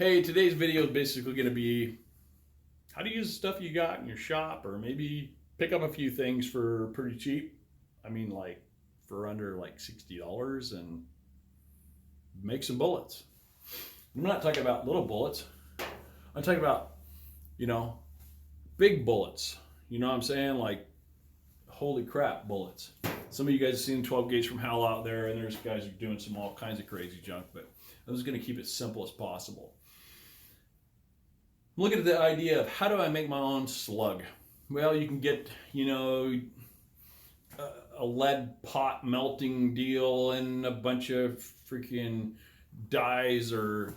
Hey, today's video is basically going to be how to use the stuff you got in your shop, or maybe pick up a few things for pretty cheap. I mean, like for under like $60 and make some bullets. I'm not talking about little bullets. I'm talking about, you know, big bullets. You know what I'm saying? Like, holy crap, bullets. Some of you guys have seen 12 gauge from Hal out there, and there's guys who are doing some all kinds of crazy junk, but I'm just going to keep it simple as possible. Look at the idea of how do I make my own slug? Well, you can get, a lead pot melting deal and a bunch of freaking dyes or,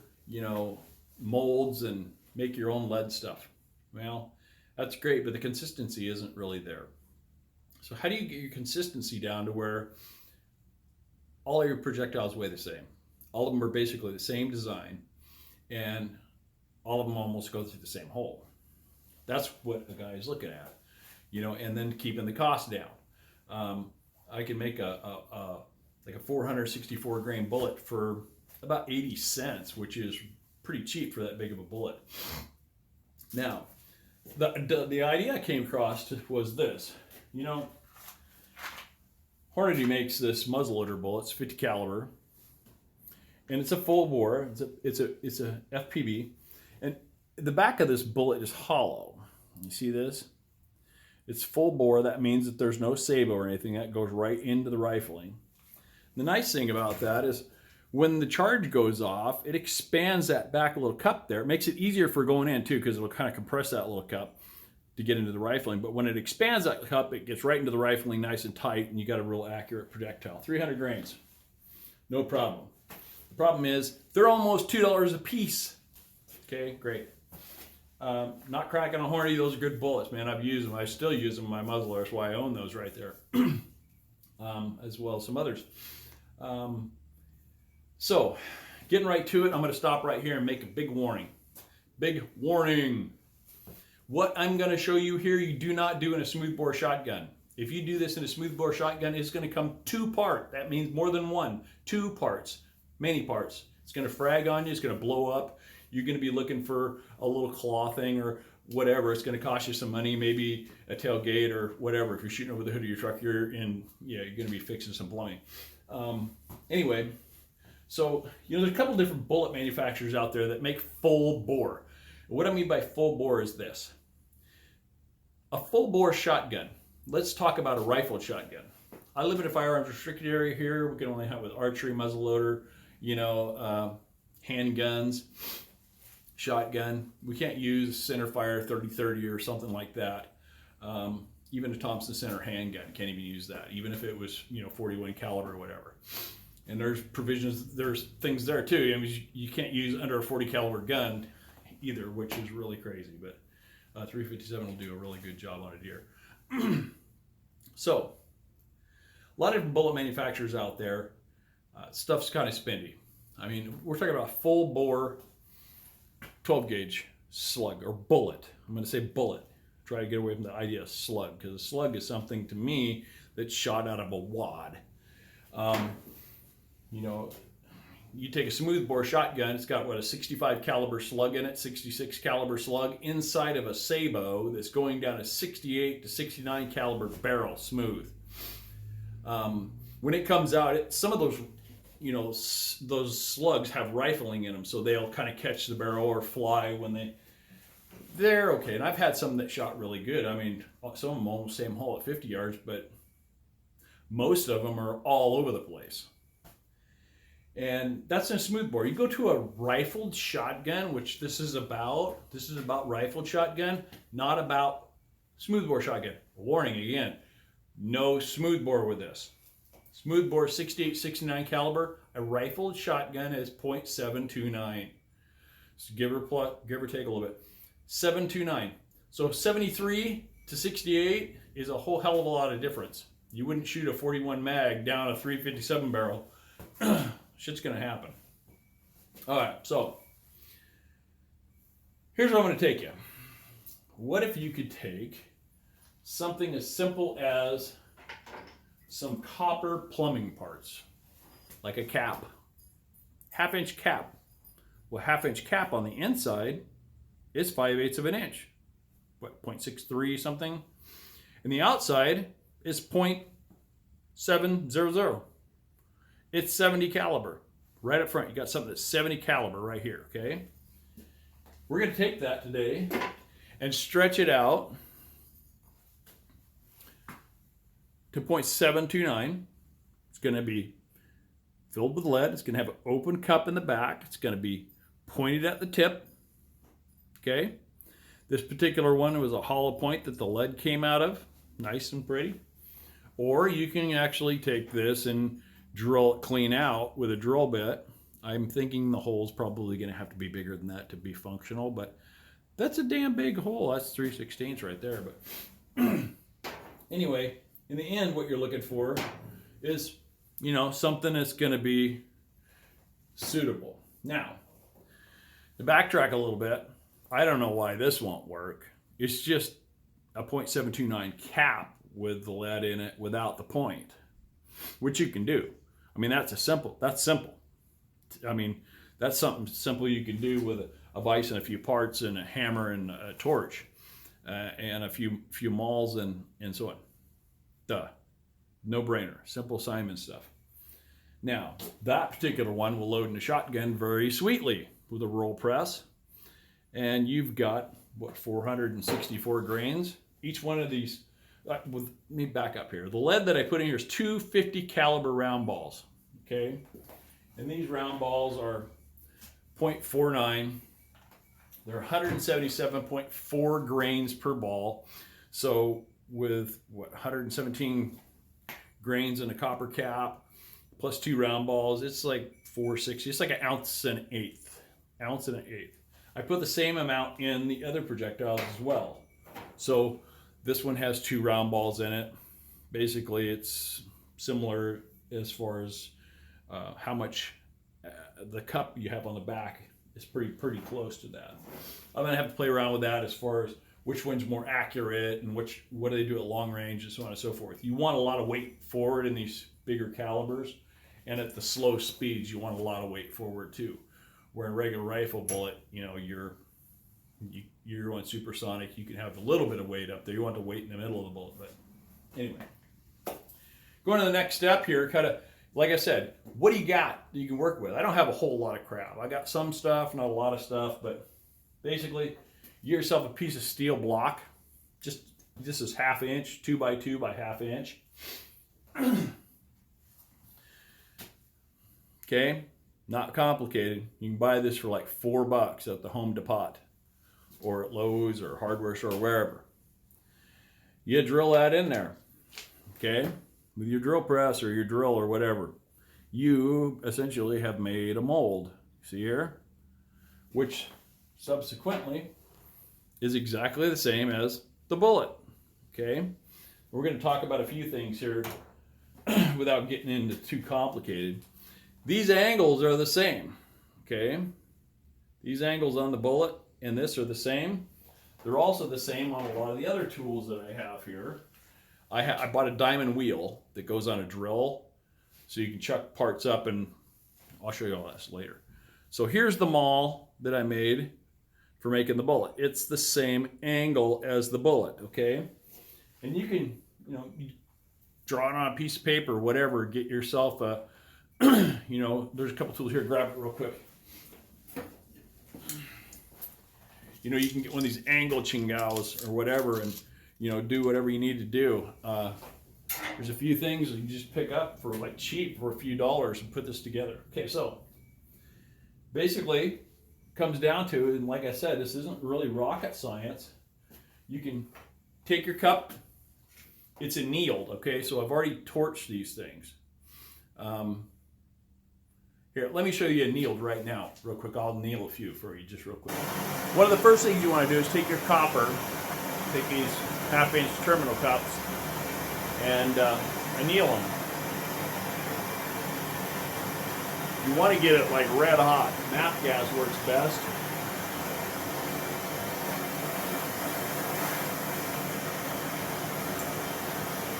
molds and make your own lead stuff. Well, that's great, but the consistency isn't really there. So how do you get your consistency down to where all of your projectiles weigh the same? All of them are basically the same design, and all of them almost go through the same hole. That's what a guy is looking at, and then keeping the cost down. I can make a 464 grain bullet for about 80 cents, which is pretty cheap for that big of a bullet. Now, the idea I came across was this. Hornady makes this muzzleloader bullet. It's 50 caliber, and it's a full bore. It's a FPB, and the back of this bullet is hollow. You see this? It's full bore. That means that there's no sabot or anything. That goes right into the rifling. The nice thing about that is when the charge goes off, it expands that back little cup there. It makes it easier for going in too, because it'll kind of compress that little cup to get into the rifling. But when it expands that cup, it gets right into the rifling nice and tight, and you got a real accurate projectile. 300 grains, no problem. The problem is they're almost $2 a piece. Okay, great. Not cracking a Hornady, those are good bullets, man. I've used them. I still use them in my muzzleloader. That's why I own those right there, as well as some others. So, getting right to it, I'm going to stop right here and make a big warning. Big warning. What I'm going to show you here, you do not do in a smoothbore shotgun. If you do this in a smoothbore shotgun, it's going to come two-part. That means more than one. Two parts. Many parts. It's going to frag on you. It's going to blow up. You're going to be looking for a little claw thing or whatever. It's going to cost you some money, maybe a tailgate or whatever. If you're shooting over the hood of your truck, you're going to be fixing some plumbing. Anyway, so, there's a couple different bullet manufacturers out there that make full bore. What I mean by full bore is this. A full bore shotgun. Let's talk about a rifled shotgun. I live in a firearms restricted area here. We can only have with archery, muzzleloader, handguns, shotgun. We can't use centerfire 30-30 or something like that. Even a Thompson center handgun can't even use that, even if it was 41 caliber or whatever. And there's provisions, there's things there too. I mean, you can't use under a 40 caliber gun either, which is really crazy, but 357 will do a really good job on a deer. So, a lot of different bullet manufacturers out there. Stuff's kind of spendy. I mean, we're talking about full bore 12 gauge slug or bullet. I'm going to say bullet. Try to get away from the idea of slug, because a slug is something to me that's shot out of a wad. You take a smoothbore shotgun, it's got a 65 caliber slug in it, 66 caliber slug inside of a sabot that's going down a 68 to 69 caliber barrel smooth. When it comes out, some of those, those slugs have rifling in them, so they'll kind of catch the barrel or fly when they're okay. And I've had some that shot really good. I mean, some of them almost same hole at 50 yards, but most of them are all over the place. And that's in a smoothbore. You go to a rifled shotgun, which this is about rifled shotgun, not about smoothbore shotgun. Warning again, no smoothbore with this. Smoothbore 68, 69 caliber. A rifled shotgun is .729. So give or take a little bit. 729. So 73 to 68 is a whole hell of a lot of difference. You wouldn't shoot a 41 mag down a 357 barrel. Shit's gonna happen. All right, so here's where I'm gonna take you. What if you could take something as simple as some copper plumbing parts, like a cap, half-inch cap, Well, 1/2 inch cap on the inside is 5/8 of an inch. What, 0.63 something? And the outside is 0.700. It's 70 caliber. Right up front, you got something that's 70 caliber right here, okay? We're gonna take that today and stretch it out to 0.729. It's gonna be filled with lead. It's gonna have an open cup in the back. It's gonna be pointed at the tip, okay? This particular one was a hollow point that the lead came out of, nice and pretty. Or you can actually take this and drill it clean out with a drill bit. I'm thinking the hole's probably gonna have to be bigger than that to be functional, but that's a damn big hole. That's 3/16 right there. But anyway, in the end, what you're looking for is, you know, something that's gonna be suitable. Now, to backtrack a little bit, I don't know why this won't work. It's just a 0.729 cap with the lead in it without the point, which you can do. I mean, that's simple. I mean, that's something simple you can do with a vise and a few parts and a hammer and a torch and a few mauls and so on. Duh. No brainer. Simple Simon stuff. Now, that particular one will load in a shotgun very sweetly with a roll press. And you've got, what, 464 grains? Each one of these, let me back up here. The lead that I put in here is 250 caliber round balls, okay? And these round balls are 0.49. They're 177.4 grains per ball. So with, what, 117 grains in a copper cap, plus 2 round balls, it's like 460. It's like an ounce and an eighth. I put the same amount in the other projectiles as well. So this one has 2 round balls in it. Basically, it's similar as far as how much the cup you have on the back is pretty close to that. I'm gonna have to play around with that as far as which one's more accurate and what do they do at long range and so on and so forth. You want a lot of weight forward in these bigger calibers, and at the slow speeds you want a lot of weight forward too. Where a regular rifle bullet, you know, you're going supersonic, you can have a little bit of weight up there. You want the weight in the middle of the bullet. But anyway, going to the next step here, kind of, like I said, what do you got that you can work with? I don't have a whole lot of crap. I got some stuff, not a lot of stuff, but basically, you get yourself a piece of steel block. This is 1/2 inch, 2 by 2 by 1/2 inch. Okay. Not complicated. You can buy this for like $4 at the Home Depot or at Lowe's or hardware store or wherever. You drill that in there, okay, with your drill press or your drill or whatever. You essentially have made a mold, see here, which subsequently is exactly the same as the bullet, okay? We're going to talk about a few things here without getting into too complicated. These angles are the same, okay? These angles on the bullet and this are the same. They're also the same on a lot of the other tools that I have here. I bought a diamond wheel that goes on a drill, so you can chuck parts up, and I'll show you all this later. So here's the maul that I made for making the bullet. It's the same angle as the bullet, okay? And you can, you draw it on a piece of paper or whatever, get yourself a, there's a couple tools here, grab it real quick. You can get one of these angle chingaos or whatever and, do whatever you need to do. There's a few things that you just pick up for like cheap for a few dollars and put this together. Okay, so basically comes down to, and like I said, this isn't really rocket science. You can take your cup, it's annealed, okay? So I've already torched these things. Here, let me show you annealed right now, real quick. I'll anneal a few for you, just real quick. One of the first things you want to do is take your copper, take these 1/2 inch terminal cups, and anneal them. You want to get it like red hot. Nap gas works best.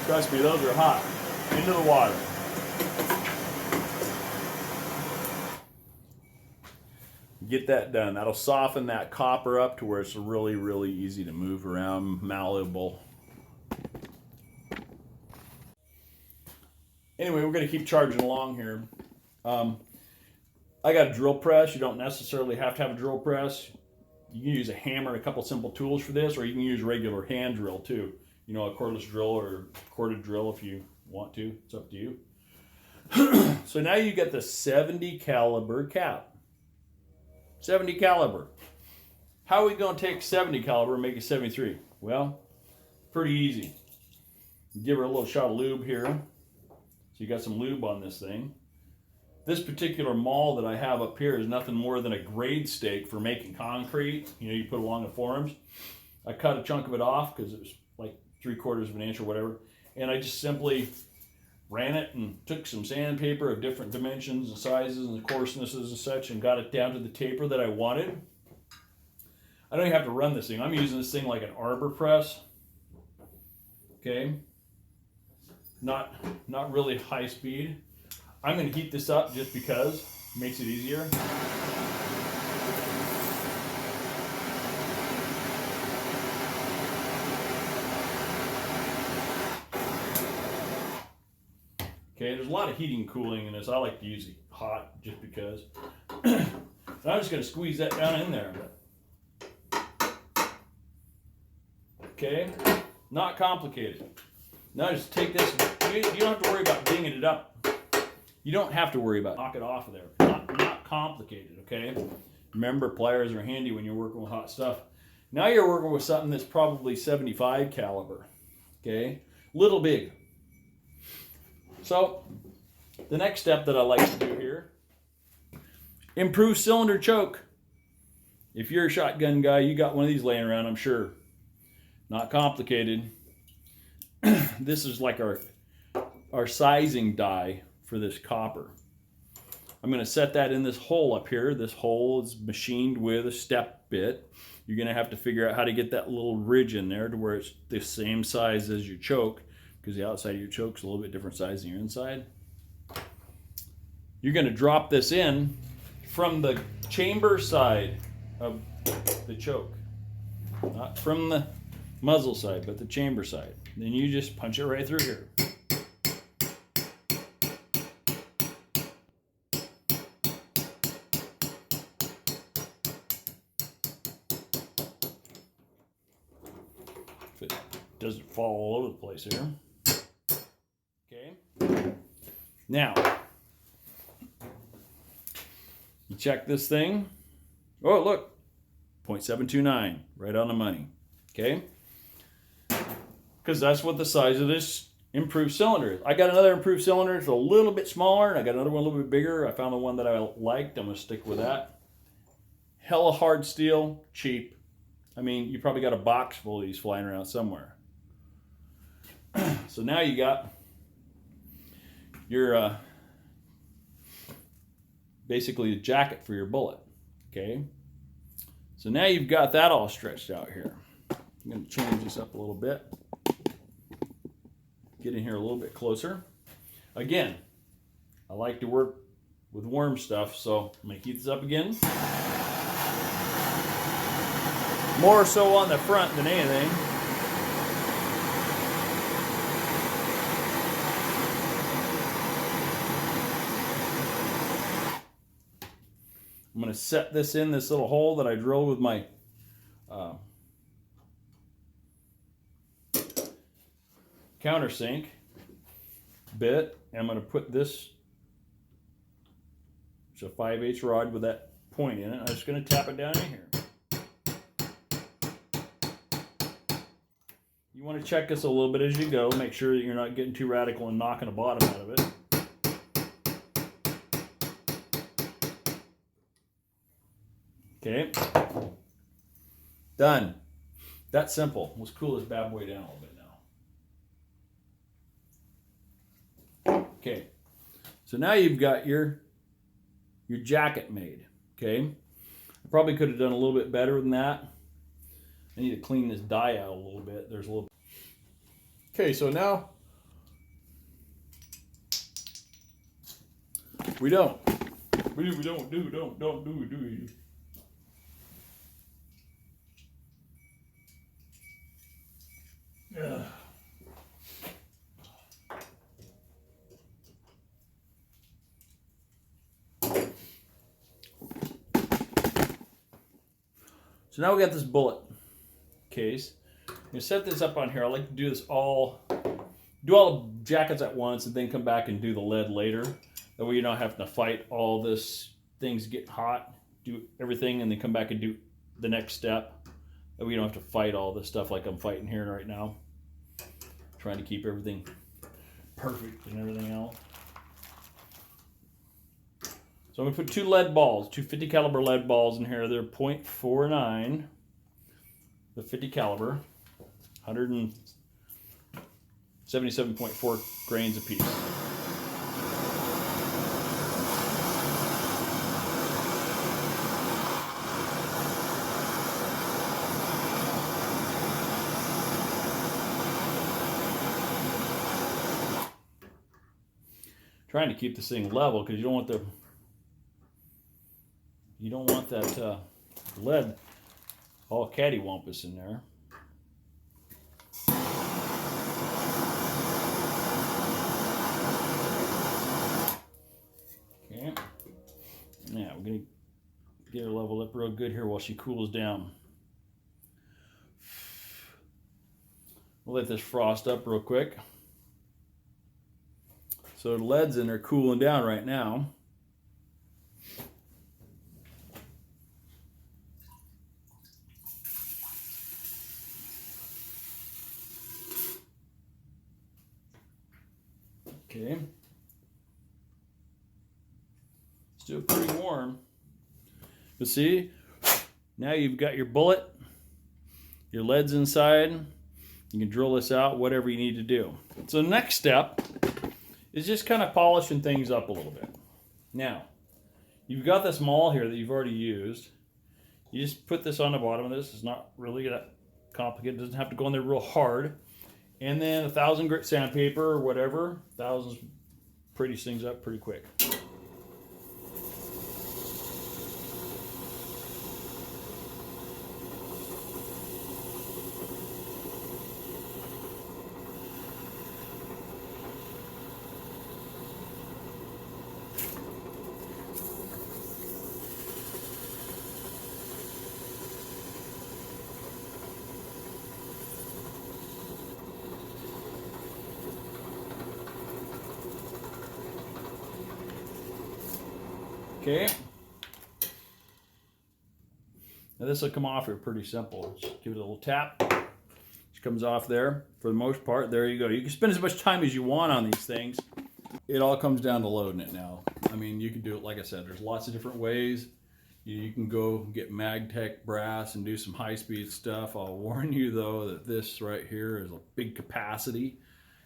Trust me, those are hot. Into the water. Get that done. That'll soften that copper up to where it's really, really easy to move around, malleable. Anyway, we're going to keep charging along here. I got a drill press. You don't necessarily have to have a drill press. You can use a hammer and a couple simple tools for this, or you can use regular hand drill too. You know, a cordless drill or corded drill if you want to. It's up to you. So now you get the 70 caliber cap. 70 caliber. How are we going to take 70 caliber and make it 73? Well, pretty easy. Give her a little shot of lube here. So you got some lube on this thing. This particular maul that I have up here is nothing more than a grade stake for making concrete. You know, you put along the forms. I cut a chunk of it off because it was like 3/4 of an inch or whatever. And I just simply ran it and took some sandpaper of different dimensions and sizes and coarsenesses and such and got it down to the taper that I wanted. I don't even have to run this thing. I'm using this thing like an arbor press. Okay. Not really high speed. I'm going to heat this up just because it makes it easier. Okay, there's a lot of heating and cooling in this. I like to use it hot just because. And I'm just going to squeeze that down in there. Okay, not complicated. Now just take this. You don't have to worry about dinging it up. You don't have to worry about knock it off of there. Not complicated, okay? Remember, pliers are handy when you're working with hot stuff. Now you're working with something that's probably 75 caliber, okay? Little big. So, the next step that I like to do here, improve cylinder choke. If you're a shotgun guy, you got one of these laying around, I'm sure. Not complicated. This is like our sizing die for this copper. I'm going to set that in this hole up here. This hole is machined with a step bit. You're going to have to figure out how to get that little ridge in there to where it's the same size as your choke, because the outside of your choke's a little bit different size than your inside. You're going to drop this in from the chamber side of the choke. Not from the muzzle side, but the chamber side. Then you just punch it right through here. If it doesn't fall all over the place here. Okay. Now, you check this thing. Oh, look, 0.729, right on the money. Okay. Because that's what the size of this improved cylinder is. I got another improved cylinder. It's a little bit smaller, and I got another one a little bit bigger. I found the one that I liked. I'm going to stick with that. Hella hard steel, cheap. I mean, you probably got a box full of these flying around somewhere. So now you got your basically a jacket for your bullet. Okay. So now you've got that all stretched out here. I'm going to change this up a little bit. Get in here a little bit closer. Again, I like to work with warm stuff, so I'm going to heat this up again. More so on the front than anything. I'm going to set this in this little hole that I drilled with my countersink bit. And I'm going to put this, it's a 5/8 rod with that point in it. I'm just going to tap it down in here. You want to check this a little bit as you go. Make sure that you're not getting too radical and knocking the bottom out of it. Okay. Done. That's simple. Let's cool this bad boy down a little bit now. Okay. So now you've got your jacket made. Okay. I probably could have done a little bit better than that. I need to clean this die out a little bit. There's a little. Okay, so now we don't do. Ugh. So now we got this bullet case. I'm gonna set this up on here. I like to do this do all the jackets at once and then come back and do the lead later. That way you're not having to fight all this, things get hot, do everything and then come back and do the next step. That way you don't have to fight all this stuff like I'm fighting here right now. Trying to keep everything perfect and everything else. So I'm gonna put two lead balls, two 50 caliber lead balls in here. They're .49, the 50 caliber, 177.4 grains apiece. Trying to keep this thing level because you don't want that lead all cattywampus in there. Okay. Now we're gonna get her leveled up real good here while she cools down. We'll let this frost up real quick. So the lead's in there cooling down right now. Okay. Still pretty warm. But see, now you've got your bullet, your lead's inside. You can drill this out, whatever you need to do. So the next step is just kind of polishing things up a little bit. Now, you've got this maul here that you've already used. You just put this on the bottom of this. It's not really that complicated. It doesn't have to go in there real hard. And then 1,000 grit sandpaper or whatever. 1,000 pretties things up pretty quick. Okay. Now this will come off here pretty simple. Just give it a little tap. It comes off there for the most part. There you go. You can spend as much time as you want on these things. It all comes down to loading it now. I mean, you can do it, like I said, there's lots of different ways. You can go get MagTech brass and do some high-speed stuff. I'll warn you though that this right here is a big capacity.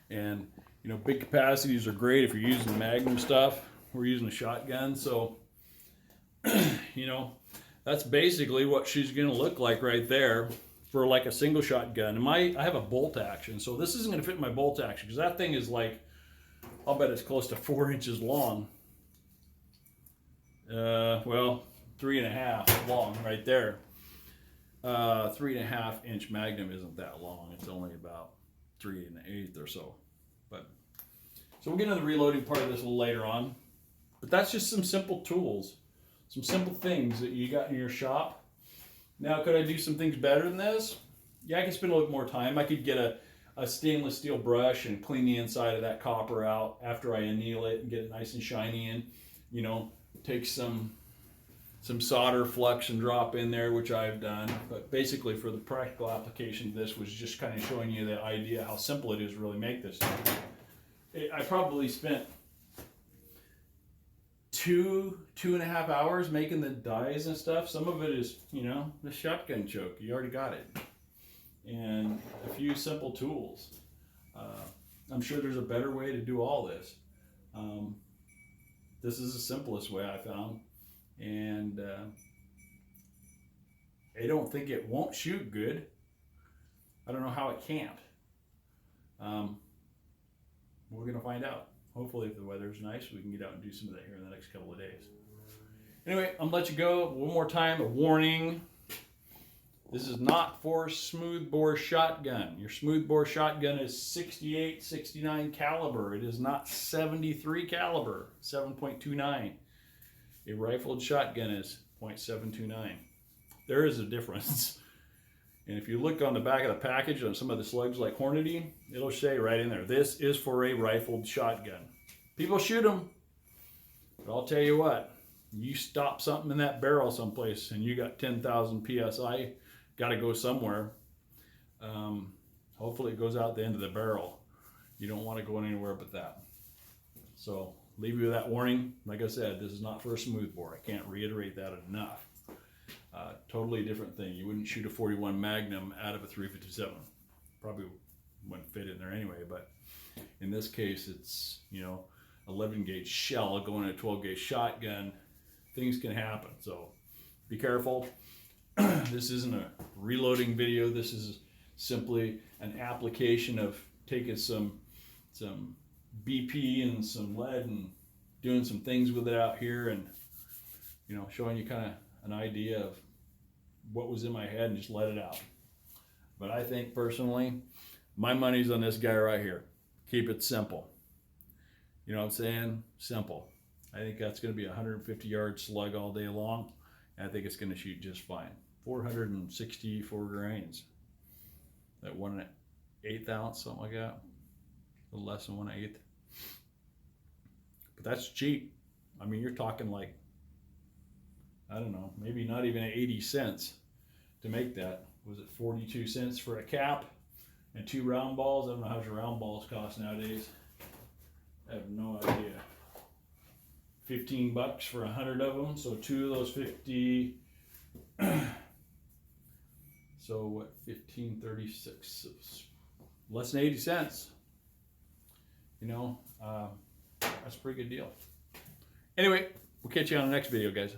And you know, big capacities are great if you're using Magnum stuff. We're using a shotgun, so you know, that's basically what she's gonna look like right there for like a single shotgun. And I have a bolt action, so this isn't gonna fit in my bolt action because that thing is like, I'll bet it's close to 4 inches long. Well, 3.5 long right there. 3.5 inch Magnum isn't that long. It's only about 3 1/8 or so. But so we'll get into the reloading part of this a little later on. But that's just some simple tools, some simple things that you got in your shop. Now, could I do some things better than this? Yeah, I could spend a little more time. I could get a stainless steel brush and clean the inside of that copper out after I anneal it and get it nice and shiny, and you know, take some solder flux and drop in there, which I've done. But basically for the practical application of this was just kind of showing you the idea how simple it is to really make this stuff. I probably spent 2.5 hours making the dies and stuff. Some of it is, you know, the shotgun choke. You already got it. And a few simple tools. I'm sure there's a better way to do all this. This is the simplest way I found. And I don't think it won't shoot good. I don't know how it can't. We're going to find out. Hopefully, if the weather's nice, we can get out and do some of that here in the next couple of days. Anyway, I'm going to let you go. One more time, a warning. This is not for smoothbore shotgun. Your smoothbore shotgun is 68, 69 caliber. It is not 73 caliber, 7.29. A rifled shotgun is .729. There is a difference. And if you look on the back of the package on some of the slugs like Hornady, it'll say right in there, this is for a rifled shotgun. People shoot them, but I'll tell you what, you stop something in that barrel someplace and you got 10,000 PSI, got to go somewhere. Hopefully it goes out the end of the barrel. You don't want to go anywhere but that. So leave you with that warning. Like I said, this is not for a smoothbore. I can't reiterate that enough. Totally different thing. You wouldn't shoot a 41 Magnum out of a 357. Probably wouldn't fit in there anyway, but in this case it's, 11 gauge shell going in a 12 gauge shotgun. Things can happen, so be careful. This isn't a reloading video. This is simply an application of taking some BP and some lead and doing some things with it out here, and showing you kind of an idea of what was in my head and just let it out. But I think personally, my money's on this guy right here. Keep it simple. You know what I'm saying? Simple. I think that's going to be a 150-yard slug all day long, and I think it's going to shoot just fine. 464 grains. That 1/8 ounce, something like that. A little less than 1/8. But that's cheap. I mean, you're talking like, I don't know, maybe not even 80 cents to make that. Was it 42 cents for a cap and 2 round balls? I don't know how much round balls cost nowadays. I have no idea. 15 bucks for 100 of them, so 2 of those 50. So what, 1536, less than 80 cents. That's a pretty good deal. Anyway, we'll catch you on the next video, guys.